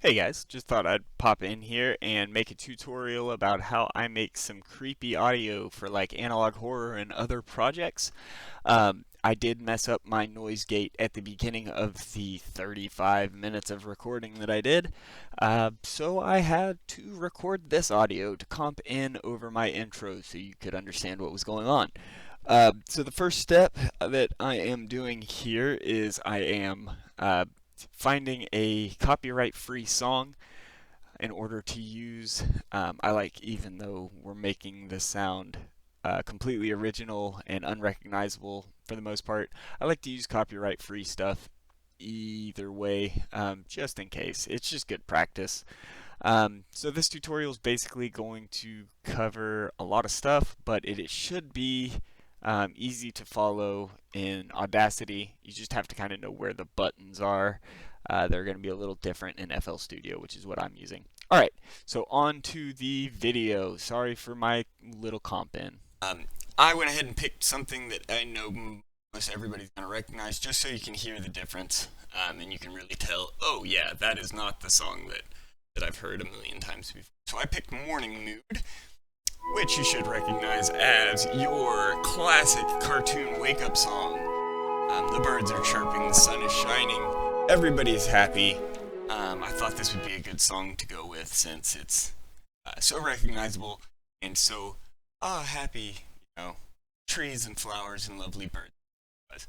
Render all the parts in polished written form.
Hey guys, just thought I'd pop in here and make a tutorial about how I make some creepy audio for like analog horror and other projects. I did mess up my noise gate at the beginning of the 35 minutes of recording that I did, so I had to record this audio to comp in over my intro so you could understand what was going on. So the first step that I am doing here is I am finding a copyright-free song in order to use. I like, even though we're making the sound completely original and unrecognizable for the most part, I like to use copyright-free stuff either way, just in case. It's just good practice. So this tutorial is basically going to cover a lot of stuff, but it should be easy to follow in Audacity. You just have to kind of know where the buttons are. They're going to be a little different in FL Studio, which is what I'm using. Alright, so on to the video. Sorry for my little comp in. I went ahead and picked something that I know most everybody's going to recognize, just so you can hear the difference, and you can really tell, oh yeah, that is not the song that I've heard a million times before. So I picked Morning Mood, which you should recognize as your classic cartoon wake-up song. The birds are chirping, the sun is shining, everybody is happy. I thought this would be a good song to go with since it's so recognizable and so happy, trees and flowers and lovely birds.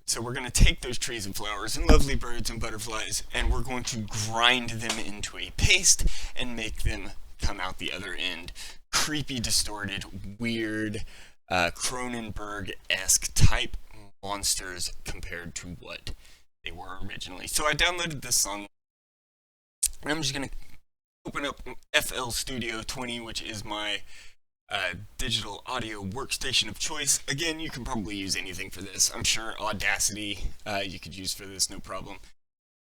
So we're going to take those trees and flowers and lovely birds and butterflies, and we're going to grind them into a paste and make them come out the other end. Creepy, distorted, weird, Cronenberg-esque type monsters compared to what they were originally. So I downloaded this song, and I'm just going to open up FL Studio 20, which is my digital audio workstation of choice. Again, you can probably use anything for this. I'm sure Audacity you could use for this, no problem.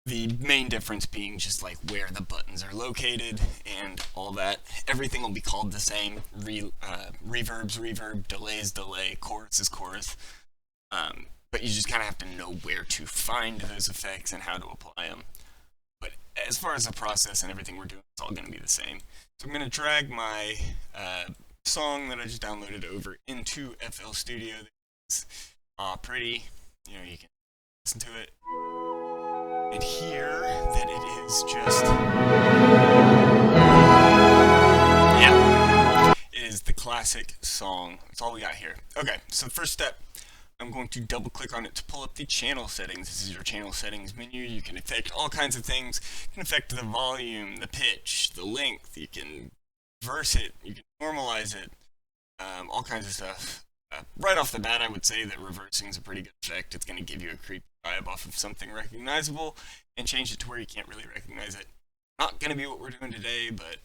The main difference being just like where the buttons are located and all that. Everything will be called the same. Reverb's reverb, delay's delay, chorus is chorus. But you just kind of have to know where to find those effects and how to apply them. But as far as the process and everything we're doing, it's all going to be the same. So I'm going to drag my song that I just downloaded over into FL Studio. It's pretty, you can listen to it and hear that it is just, yeah, it is the classic song. That's all we got here. Okay, so the first step, I'm going to double click on it to pull up the channel settings. This is your channel settings menu. You can affect all kinds of things. You can affect the volume, the pitch, the length. You can reverse it, you can normalize it, all kinds of stuff. Right off the bat, I would say that reversing is a pretty good effect. It's going to give you a creepy vibe off of something recognizable and change it to where you can't really recognize it. Not going to be what we're doing today, but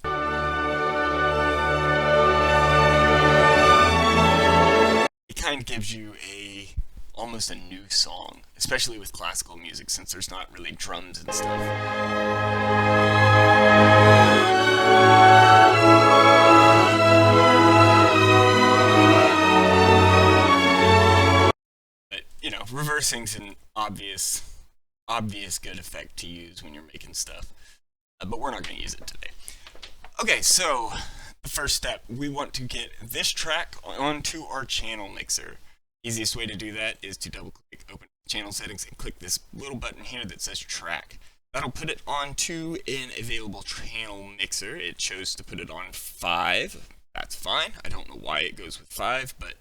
it kind of gives you almost a new song, especially with classical music, since there's not really drums and stuff. Reversing's an obvious good effect to use when you're making stuff, but we're not going to use it today. Okay, so the first step, we want to get this track onto our channel mixer. Easiest way to do that is to double click, open channel settings, and click this little button here that says track. That'll put it onto an available channel mixer. It chose to put it on 5. That's fine. I don't know why it goes with 5, but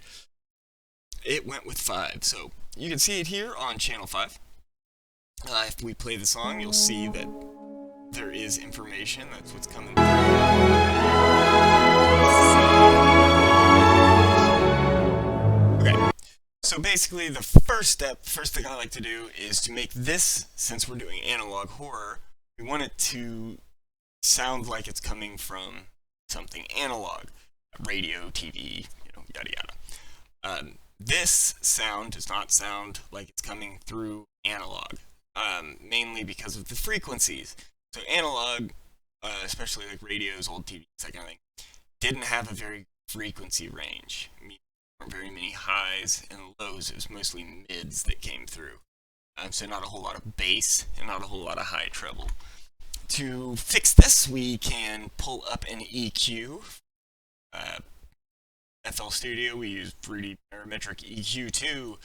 it went with 5. So you can see it here on channel 5. If we play the song, you'll see that there is information. That's what's coming through. Okay, so basically the first thing I like to do is to make this, since we're doing analog horror, we want it to sound like it's coming from something analog, radio, TV, yada yada. This sound does not sound like it's coming through analog, mainly because of the frequencies. So analog, especially like radios, old TVs, that kind of thing, didn't have a very frequency range. I mean, there weren't very many highs and lows. It was mostly mids that came through. So not a whole lot of bass and not a whole lot of high treble. To fix this, we can pull up an EQ. FL Studio, we use Fruity Parametric EQ2.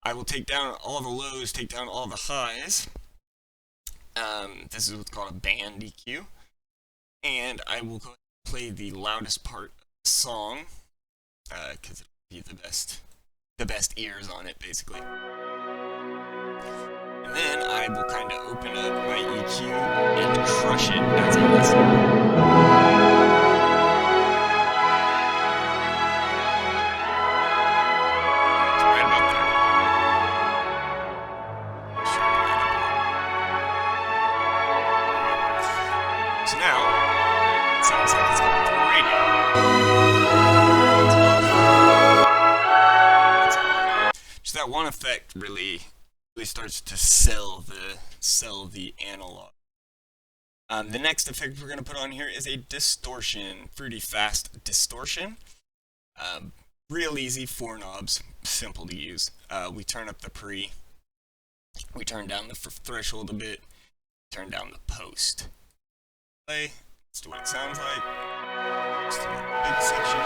I will take down all the lows, take down all the highs. This is what's called a band EQ. And I will go play the loudest part of the song, because it'll be the best ears on it, basically. And then I will kind of open up my EQ and crush it as I listen. So now, it sounds like it's coming from the radio. Just that one effect really starts to sell the analog. The next effect we're going to put on here is a distortion, Fruity Fast Distortion. Real easy, 4 knobs, simple to use. We turn up the pre, we turn down the threshold a bit, turn down the post. Let's do what it sounds like. Let's do that big section.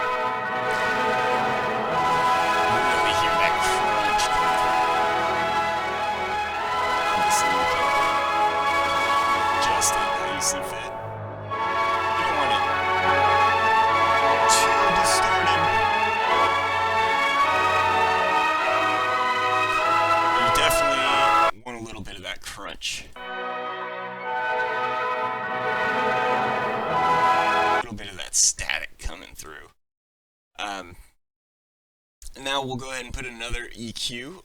You really hear that crunch come through. Obviously, you can adjust it how you see fit. You don't want it too distorted. You definitely want a little bit of that crunch. Static coming through. Now we'll go ahead and put another EQ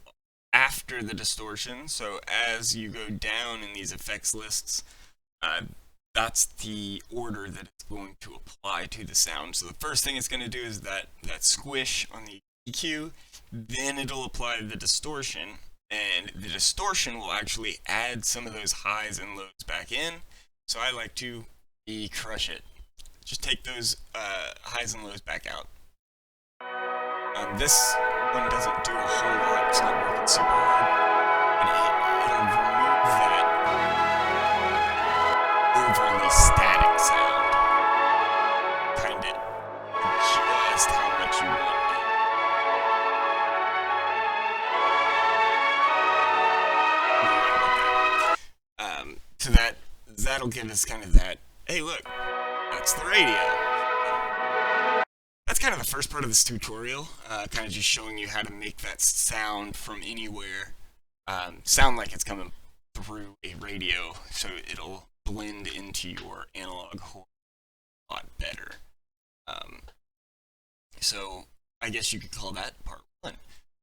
after the distortion. So as you go down in these effects lists, that's the order that it's going to apply to the sound. So the first thing it's going to do is that squish on the EQ, then it'll apply the distortion, and the distortion will actually add some of those highs and lows back in. So I like to crush it. Just take those highs and lows back out. This one doesn't do a whole lot, it's not working super hard, and it'll remove that overly static sound. Kind of just how much you want it. So that'll give us kind of that, hey look, that's the radio. That's kind of the first part of this tutorial, kind of just showing you how to make that sound from anywhere sound like it's coming through a radio, so it'll blend into your analog horn a lot better. So I guess you could call that part 1.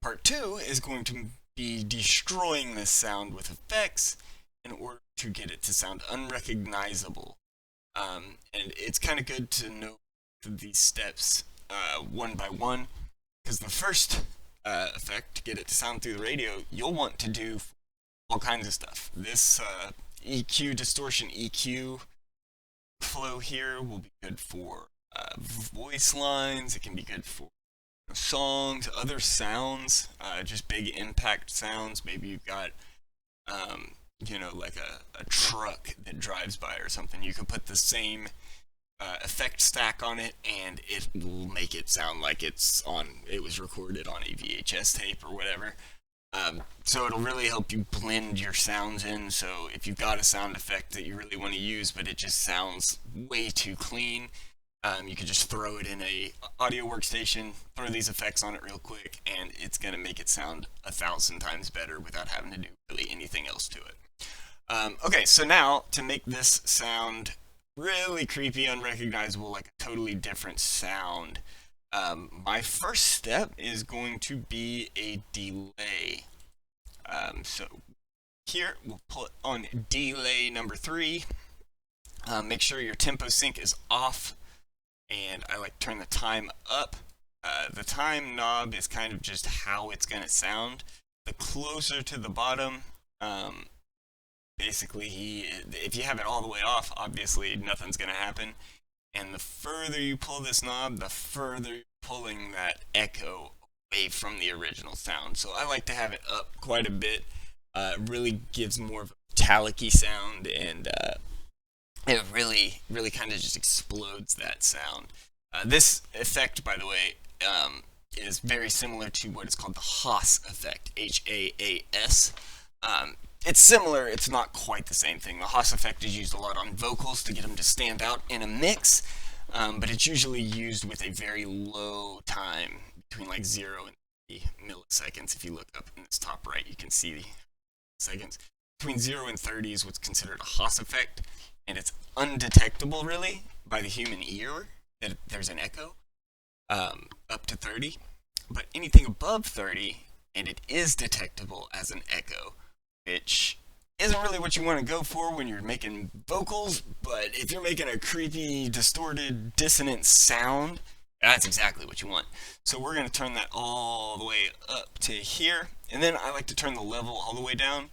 Part 2 is going to be destroying this sound with effects in order to get it to sound unrecognizable. And it's kind of good to know these steps one by one, because the first effect, to get it to sound through the radio, you'll want to do all kinds of stuff. This EQ, distortion EQ flow here will be good for voice lines, it can be good for songs, other sounds, just big impact sounds. Maybe you've got you know, like a truck that drives by or something. You could put the same effect stack on it, and it will make it sound like it was recorded on a VHS tape or whatever. So it'll really help you blend your sounds in. So if you've got a sound effect that you really want to use, but it just sounds way too clean, you could just throw it in a audio workstation, throw these effects on it real quick, and it's going to make it sound 1,000 times better without having to do really anything else to it. Okay, so now to make this sound really creepy, unrecognizable, like a totally different sound, my first step is going to be a delay. So here we'll put on delay number 3. Make sure your tempo sync is off, and I like turn the time up. The time knob is kind of just how it's going to sound. The closer to the bottom, basically, if you have it all the way off, obviously nothing's going to happen. And the further you pull this knob, the further you're pulling that echo away from the original sound. So I like to have it up quite a bit. It really gives more of a metallic-y sound, and really kind of just explodes that sound. This effect, by the way, is very similar to what is called the Haas effect, Haas. It's similar, it's not quite the same thing. The Haas effect is used a lot on vocals to get them to stand out in a mix, but it's usually used with a very low time, between like 0 and 30 milliseconds. If you look up in this top right, you can see the seconds. Between 0 and 30 is what's considered a Haas effect, and it's undetectable, really, by the human ear, that there's an echo, up to 30. But anything above 30, and it is detectable as an echo, which isn't really what you want to go for when you're making vocals, but if you're making a creepy, distorted, dissonant sound, that's exactly what you want. So we're going to turn that all the way up to here, and then I like to turn the level all the way down.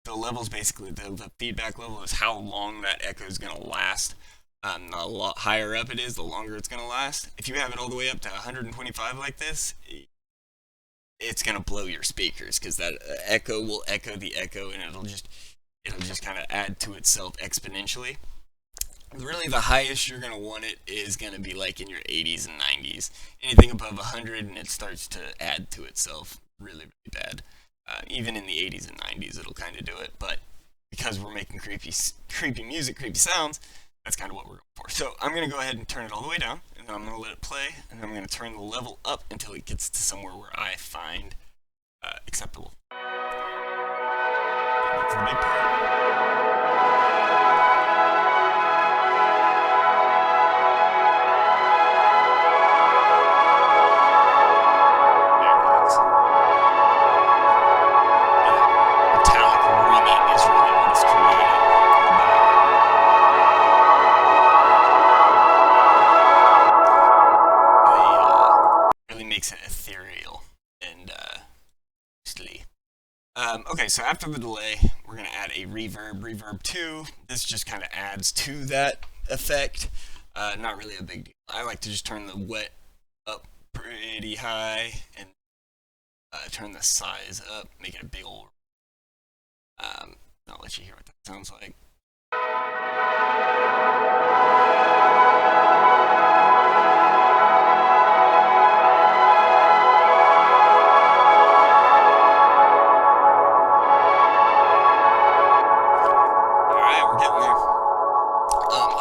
The level is basically, the feedback level is how long that echo is going to last. The lot higher up it is, the longer it's going to last. If you have it all the way up to 125 like this, it's going to blow your speakers, because that echo will echo the echo, and it'll just kind of add to itself exponentially. Really, the highest you're going to want it is going to be like in your 80s and 90s. Anything above 100 and it starts to add to itself really bad. Even in the 80s and 90s it'll kind of do it, but because we're making creepy music, creepy sounds, that's kind of what we're going for. So I'm going to go ahead and turn it all the way down, and then I'm going to let it play, and then I'm going to turn the level up until it gets to somewhere where I find acceptable. That's the big part. Makes it ethereal and okay, so after the delay, we're going to add a reverb 2. This just kind of adds to that effect. Not really a big deal. I like to just turn the wet up pretty high and turn the size up, make it a big old. I'll let you hear what that sounds like.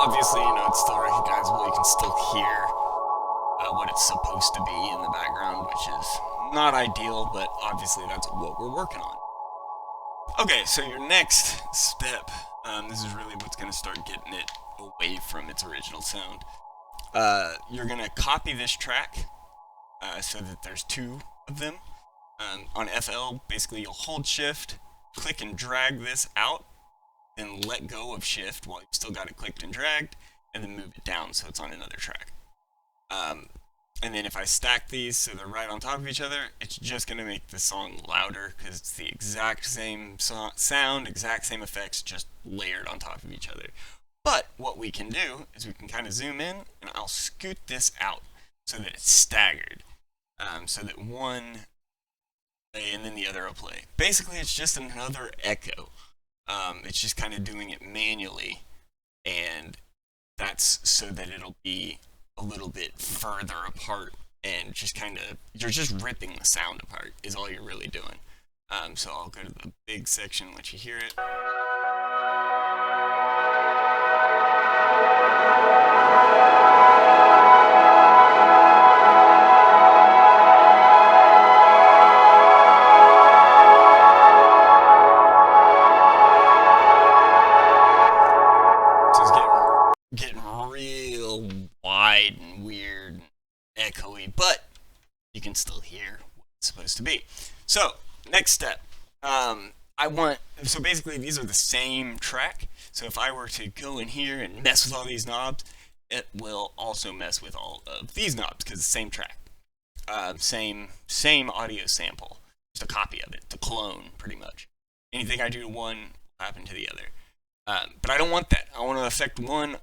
Obviously, it's still recognizable. You can still hear what it's supposed to be in the background, which is not ideal, but obviously that's what we're working on. Okay, so your next step, this is really what's going to start getting it away from its original sound. You're going to copy this track so that there's 2 of them. On FL, basically you'll hold shift, click and drag this out, then let go of shift while you've still got it clicked and dragged, and then move it down so it's on another track. And then if I stack these so they're right on top of each other, it's just going to make the song louder, because it's the exact same sound, exact same effects, just layered on top of each other. But what we can do is we can kind of zoom in, and I'll scoot this out so that it's staggered, so that one play and then the other will play. Basically, it's just another echo. It's just kind of doing it manually, and that's so that it'll be a little bit further apart, and just kind of, you're just ripping the sound apart is all you're really doing. So I'll go to the big section and let you hear it. Getting real wide and weird and echoey, but you can still hear what it's supposed to be. So next step, so basically these are the same track, so if I were to go in here and mess with all these knobs, it will also mess with all of these knobs, because it's the same track, same audio sample, just a copy of it, the clone pretty much. Anything I do to one will happen to the other. But I don't want that. I want to affect one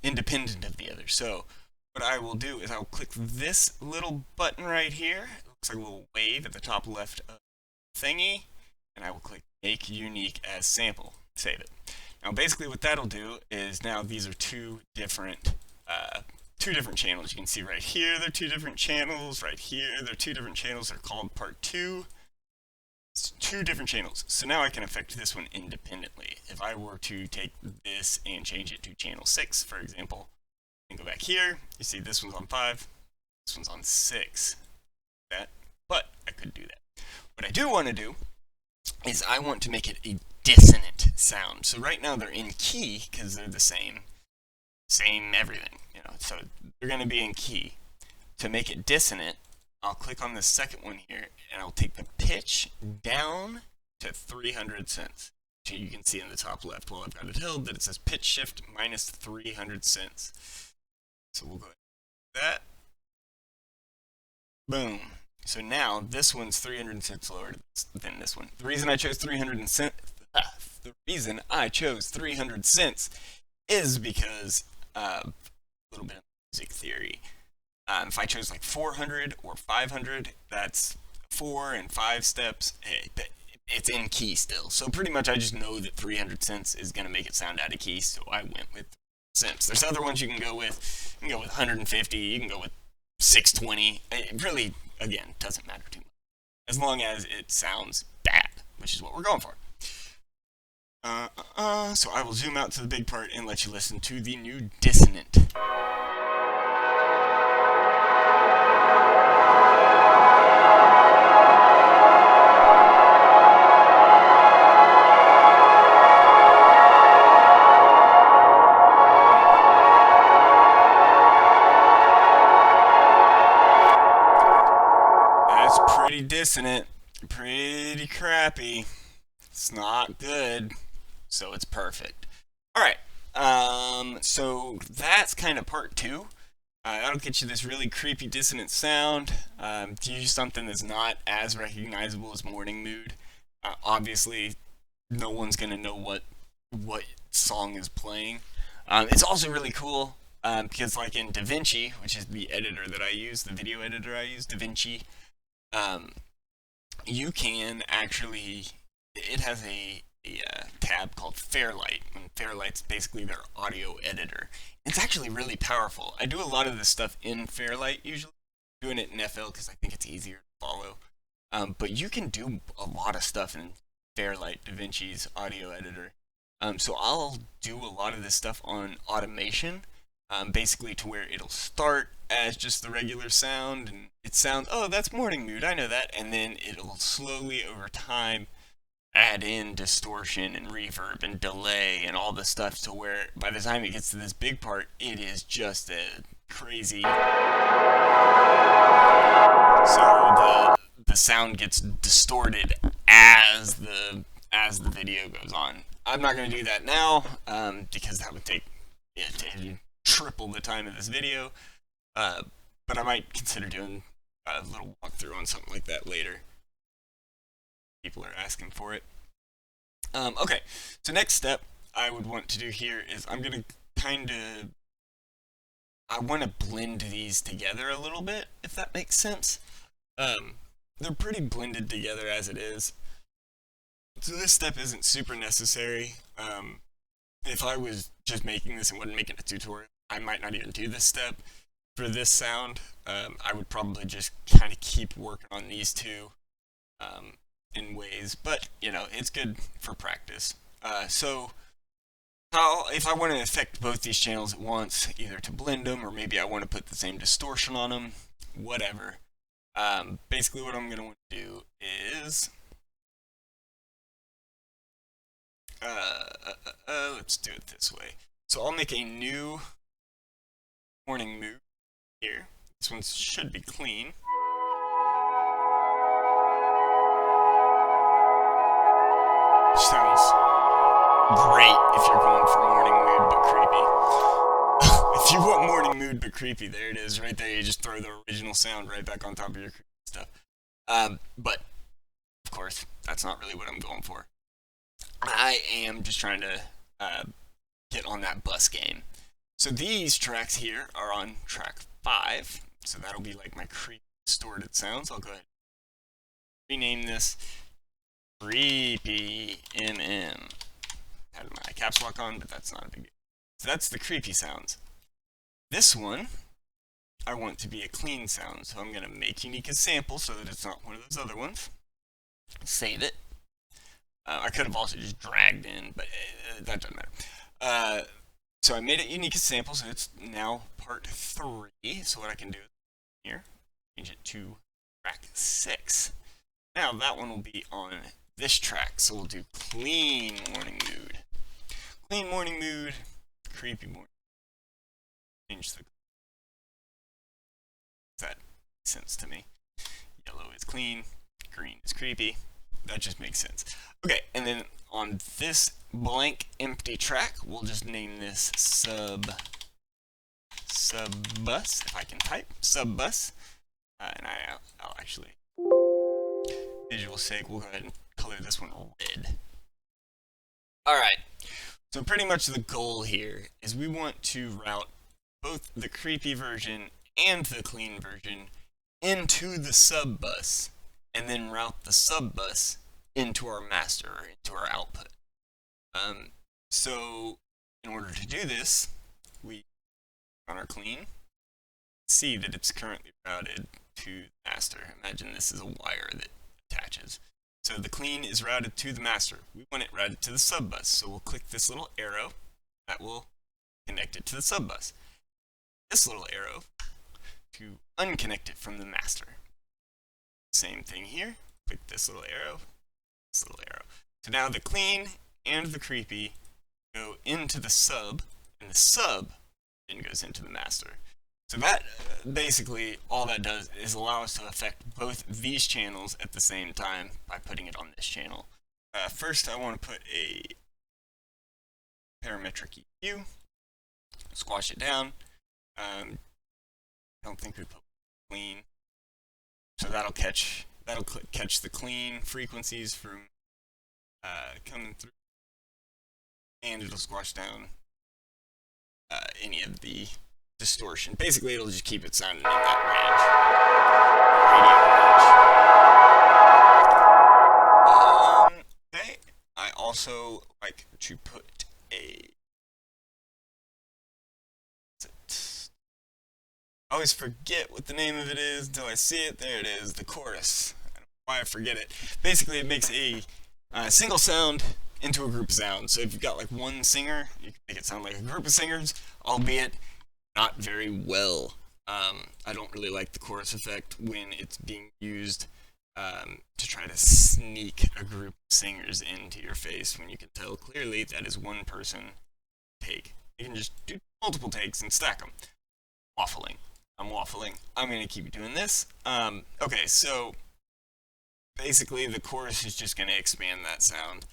independent of the other. So what I will do is I'll click this little button right here. It looks like a little wave at the top left of the thingy, and I will click Make Unique as Sample. save it. Now basically what that'll do is now these are two different channels. You can see right here they're two different channels, right here they're two different channels. They're called part 2. It's two different channels. So now I can affect this one independently. If I were to take this and change it to channel 6, for example, and go back here, you see this one's on 5, this one's on 6. But I could do that. What I do want to do is I want to make it a dissonant sound. So right now they're in key because they're the same everything, so they're going to be in key. To make it dissonant, I'll click on the second one here and I'll take the pitch down to 300 cents. So you can see in the top left while I've got it held that it says pitch shift minus 300 cents. So we'll go ahead and do that. Boom. So now this one's 300 cents lower than this one. The reason I chose 300 cents is because a little bit of music theory. If I chose like 400 or 500, that's 4 and 5 steps. It's in key still. So pretty much I just know that 300 cents is going to make it sound out of key, so I went with cents. There's other ones you can go with. You can go with 150, you can go with 620. It really, again, doesn't matter too much. As long as it sounds bad, which is what we're going for. So I will zoom out to the big part and let you listen to the new dissonant. That's pretty dissonant, pretty crappy. It's not good. So it's perfect. Alright, so that's kind of part 2. That'll get you this really creepy dissonant sound. To use something that's not as recognizable as Morning Mood. Obviously, no one's going to know what song is playing. It's also really cool because like in DaVinci, which is the editor that I use, the video editor I use, DaVinci, you can actually, it has a tab called Fairlight, and Fairlight's basically their audio editor. It's actually really powerful. I do a lot of this stuff in Fairlight usually, doing it in FL because I think it's easier to follow. But you can do a lot of stuff in Fairlight, DaVinci's audio editor. So I'll do a lot of this stuff on automation, basically to where it'll start as just the regular sound, and it sounds, oh, that's Morning Mood, I know that, and then it'll slowly over time add in distortion and reverb and delay and all this stuff to where by the time it gets to this big part, it is just a crazy. So the sound gets distorted as the video goes on. I'm not going to do that now because that would take triple the time of this video. But I might consider doing a little walkthrough on something like that later. People are asking for it. Okay, so next step I would want to do here is I'm going to I want to blend these together a little bit, if that makes sense. They're pretty blended together as it is. So this step isn't super necessary. If I was just making this and wasn't making a tutorial, I might not even do this step. For this sound, I would probably just kind of keep working on these two in ways, but it's good for practice. So if I want to affect both these channels at once, either to blend them or maybe I want to put the same distortion on them, whatever. Basically what I'm going to want to do is let's do it this way. So I'll make a new Morning Mood here. This one should be clean. Sounds great if you're going for Morning Mood but creepy. If you want Morning Mood but creepy, there it is right there. You just throw the original sound right back on top of your creepy stuff. But of course, that's not really what I'm going for. I am just trying to get on that bus game. So these tracks here are on track 5. So that'll be like my creepy distorted sounds. I'll go ahead and rename this Creepy MM. caps lock on, but that's not a big deal. So that's the creepy sounds. This one, I want to be a clean sound, so I'm going to make unique as sample so that it's not one of those other ones. Save it. I could have also just dragged in, but that doesn't matter. So I made it unique as sample, so it's now part 3. So what I can do here, change it to track 6. Now that one will be on this track, so we'll do clean morning mood. Clean morning mood, creepy morning. Change the... That makes sense to me. Yellow is clean, green is creepy. That just makes sense. Okay, and then on this blank empty track, we'll just name this sub bus, if I can type, sub bus. And I'll actually, visual sake, we'll go ahead and color this one red. Alright, so pretty much the goal here is we want to route both the creepy version and the clean version into the sub bus, and then route the sub bus into our master, or into our output. So in order to do this, we on our clean see that it's currently routed to master. Imagine this is a wire that attaches. So the clean is routed to the master. We want it routed to the sub bus, so we'll click this little arrow that will connect it to the sub bus. This little arrow to unconnect it from the master. Same thing here. Click this little arrow, this little arrow. So now the clean and the creepy go into the sub, and the sub then goes into the master. So that, basically, all that does is allow us to affect both these channels at the same time by putting it on this channel. First, I want to put a parametric EQ, squash it down. I don't think we put clean, so that'll catch the clean frequencies from coming through, and it'll squash down any of the distortion. Basically, it'll just keep it sounding in that range. Okay. I also like to put a... I always forget what the name of it is until I see it. There it is, the chorus. I don't know why I forget it. Basically, it makes a single sound into a group of sounds. So if you've got like one singer, you can make it sound like a group of singers, albeit not very well. I don't really like the chorus effect when it's being used to try to sneak a group of singers into your face when you can tell clearly that is one person take. You can just do multiple takes and stack them. Waffling. I'm waffling. I'm going to keep doing this. Okay, so basically the chorus is just going to expand that sound,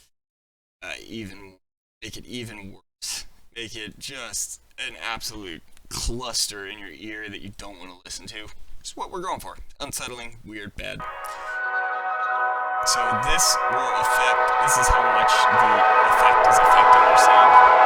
make it even worse. Make it just an absolute cluster in your ear that you don't want to listen to. Which is what we're going for. Unsettling, weird, bad. So this is how much the effect is affecting your sound.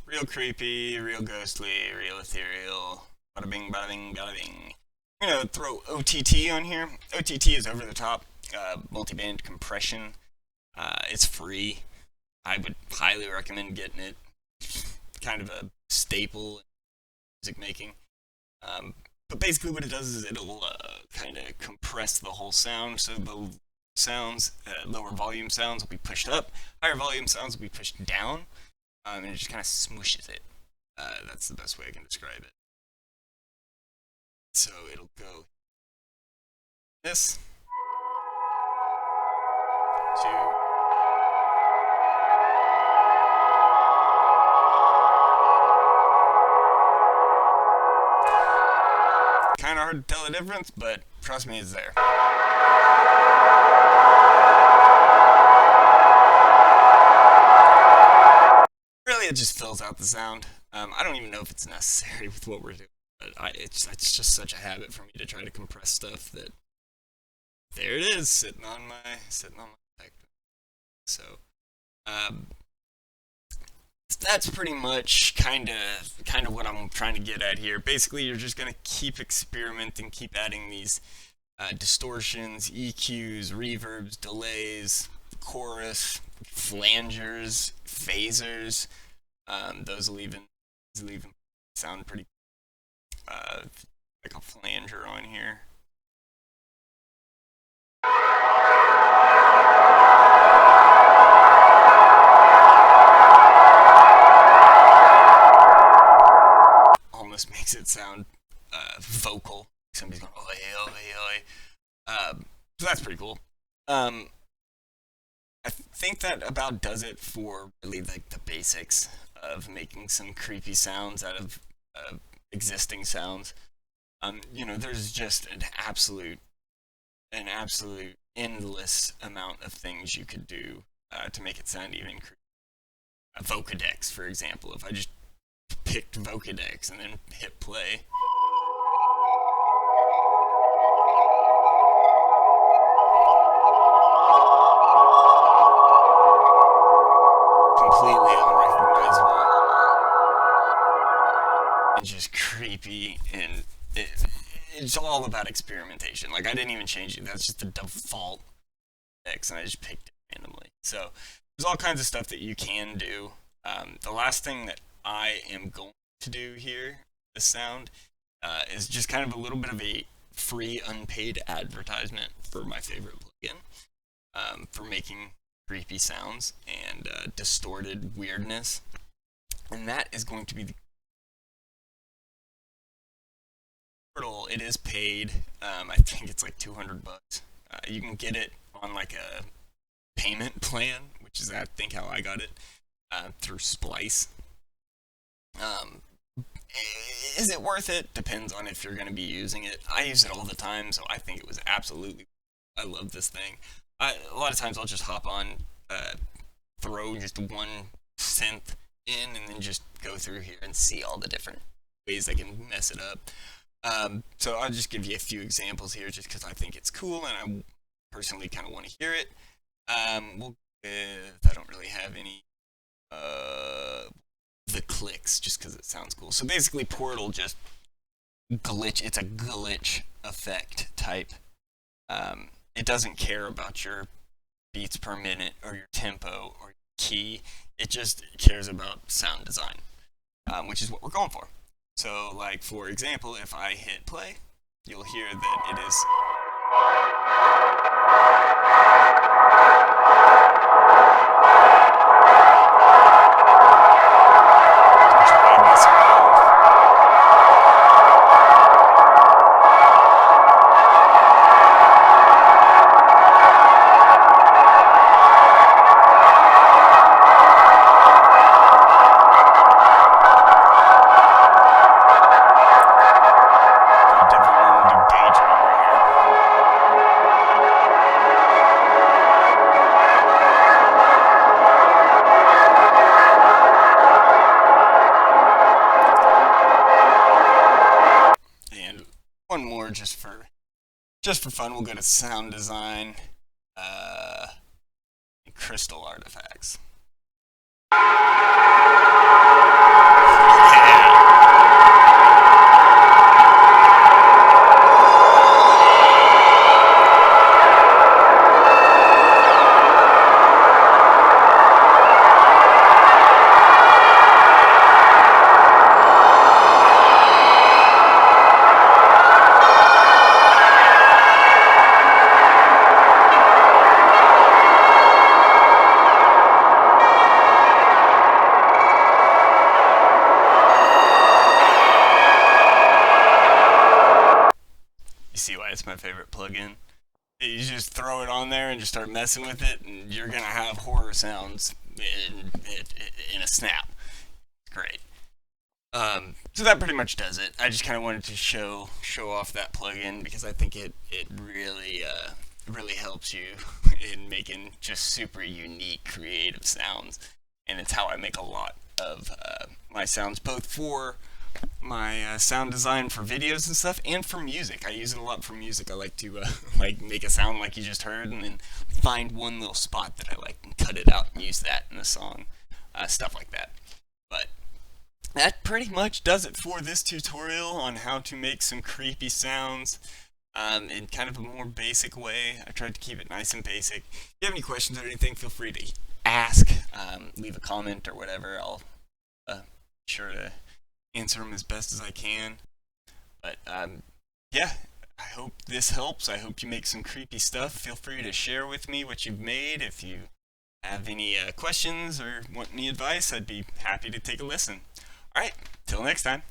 Real creepy, real ghostly, real ethereal, bada bing, bada bing, bada bing. I'm going to throw OTT on here. OTT is over the top, multiband compression. It's free. I would highly recommend getting it. Kind of a staple in music making. But basically what it does is it'll kind of compress the whole sound, so the sounds, lower volume sounds will be pushed up, higher volume sounds will be pushed down. And it just kind of smooshes it. That's the best way I can describe it. So it'll go this to hard to tell the difference, but trust me, it's there. Really, it just fills out the sound. I don't even know if it's necessary with what we're doing, but it's just such a habit for me to try to compress stuff that there it is, sitting on my deck. So, um, that's pretty much kind of what I'm trying to get at here. Basically, you're just gonna keep experimenting, keep adding these distortions, EQs, reverbs, delays, chorus, flangers, phasers. Those will even sound pretty like a flanger on here. Almost makes it sound vocal. Somebody's going oi oi oi. So that's pretty cool. I think that about does it for really like the basics of making some creepy sounds out of existing sounds. There's just an absolute endless amount of things you could do to make it sound even creepy. Vocodex, for example. If I just picked Vocodex and then hit play. Completely unrecognizable. It's just creepy, and it's all about experimentation. Like, I didn't even change it. That's just the default X, and I just picked it randomly. So there's all kinds of stuff that you can do. The last thing that I am going to do here, this sound, is just kind of a little bit of a free, unpaid advertisement for my favorite plugin for making creepy sounds and distorted weirdness. And that is going to be the Portal. It is paid. I think it's like $200. You can get it on like a payment plan, which is I think how I got it through Splice. Is it worth it? Depends on if you're going to be using it. I use it all the time, so I think it was absolutely. I love this thing. A lot of times I'll just hop on, throw just one synth in, and then just go through here and see all the different ways I can mess it up. So I'll just give you a few examples here, just because I think it's cool and I personally kind of want to hear it. I don't really have any the clicks, just because it sounds cool. So basically, Portal just glitch. It's a glitch effect type. It doesn't care about your beats per minute or your tempo or your key. It just cares about sound design, which is what we're going for. So, like, for example, if I hit play, you'll hear that it is. Drag this around. One more just for fun, we'll go to sound design, crystal artifacts. See why it's my favorite plugin? You just throw it on there and just start messing with it, and you're gonna have horror sounds in a snap. Great. So that pretty much does it. I just kind of wanted to show off that plugin because I think it really helps you in making just super unique creative sounds, and it's how I make a lot of my sounds, both for my sound design for videos and stuff, and for music. I use it a lot for music. I like to like make a sound like you just heard, and then find one little spot that I like and cut it out and use that in the song, stuff like that. But that pretty much does it for this tutorial on how to make some creepy sounds in kind of a more basic way. I tried to keep it nice and basic. If you have any questions or anything, feel free to ask, leave a comment or whatever. I'll be sure to answer them as best as I can. But yeah, I hope this helps. I hope you make some creepy stuff. Feel free to share with me what you've made. If you have any questions or want any advice, I'd be happy to take a listen. Alright, till next time.